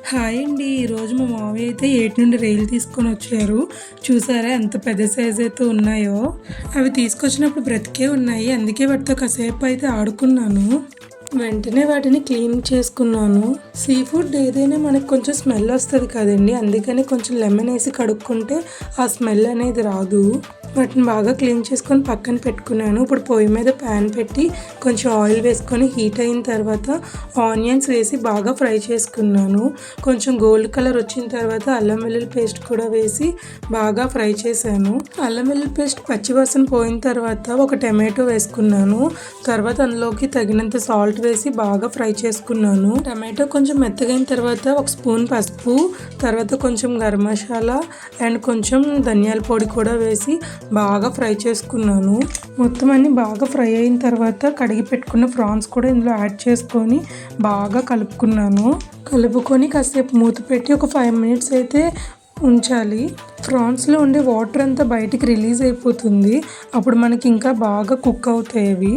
Hi అండి. ఈరోజు మా మామయ్య అయితే ఏటి నుండి రొయ్యలు తీసుకొని వచ్చారు. చూసారా ఎంత పెద్ద సైజ్ అయితే ఉన్నాయో. అవి తీసుకొచ్చినప్పుడు బ్రతికే ఉన్నాయి, అందుకే వాటితో కాసేపు అయితే ఆడుకున్నాను. వెంటనే వాటిని క్లీన్ చేసుకున్నాను. సీ ఫుడ్ ఏదైనా మనకు కొంచెం స్మెల్ వస్తుంది కదండి, అందుకని కొంచెం లెమన్ వేసి కడుక్కుంటే ఆ స్మెల్ అనేది రాదు. వాటిని బాగా క్లీన్ చేసుకొని పక్కన పెట్టుకున్నాను. ఇప్పుడు పొయ్యి మీద ప్యాన్ పెట్టి కొంచెం ఆయిల్ వేసుకొని హీట్ అయిన తర్వాత ఆనియన్స్ వేసి బాగా ఫ్రై చేసుకున్నాను. కొంచెం గోల్డ్ కలర్ వచ్చిన తర్వాత అల్లం వెల్లుల్లి పేస్ట్ కూడా వేసి బాగా ఫ్రై చేశాను. అల్లం వెల్లుల్లి పేస్ట్ పచ్చివాసన పోయిన తర్వాత ఒక టమాటో వేసుకున్నాను. తర్వాత అందులోకి తగినంత సాల్ట్ వేసి బాగా ఫ్రై చేసుకున్నాను. టమాటో కొంచెం మెత్తగైన తర్వాత ఒక స్పూన్ పసుపు, తర్వాత కొంచెం గరం మసాలా అండ్ కొంచెం ధనియాల పొడి కూడా వేసి బాగా ఫ్రై చేసుకున్నాను. మొత్తం అన్ని బాగా ఫ్రై అయిన తర్వాత కడిగి పెట్టుకున్న ప్రాన్స్ కూడా ఇందులో యాడ్ చేసుకొని బాగా కలుపుకొని కాసేపు మూత పెట్టి ఒక 5 minutes అయితే ఉంచాలి. ప్రాన్స్లో ఉండే వాటర్ అంతా బయటికి రిలీజ్ అయిపోతుంది. అప్పుడు మనకి ఇంకా బాగా కుక్ అవుతాయి అవి.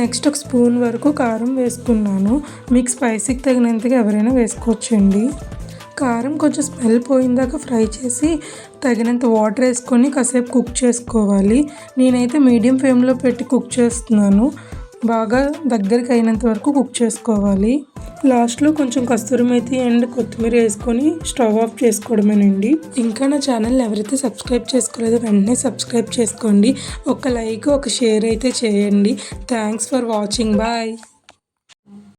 నెక్స్ట్ ఒక స్పూన్ వరకు కారం వేసుకున్నాను. మీకు స్పైసీకి తగినంతగా ఎవరైనా వేసుకోవచ్చండి. కారం కొంచెం స్మెల్ పోయిందాక ఫ్రై చేసి తగినంత వాటర్ వేసుకొని కాసేపు కుక్ చేసుకోవాలి. నేనైతే మీడియం ఫ్లేమ్లో పెట్టి కుక్ చేస్తున్నాను. బాగా దగ్గరికి అయినంత వరకు కుక్ చేసుకోవాలి. లాస్ట్లో కొంచెం కస్తూరి మేతి అండ్ కొత్తిమీర వేసుకొని స్టవ్ ఆఫ్ చేసుకోవడమేనండి. ఇంకా నా ఛానల్ ఎవరైతే సబ్స్క్రైబ్ చేసుకోలేదో వెంటనే సబ్స్క్రైబ్ చేసుకోండి. ఒక లైక్ ఒక షేర్ అయితే చేయండి. Thanks for watching. బాయ్.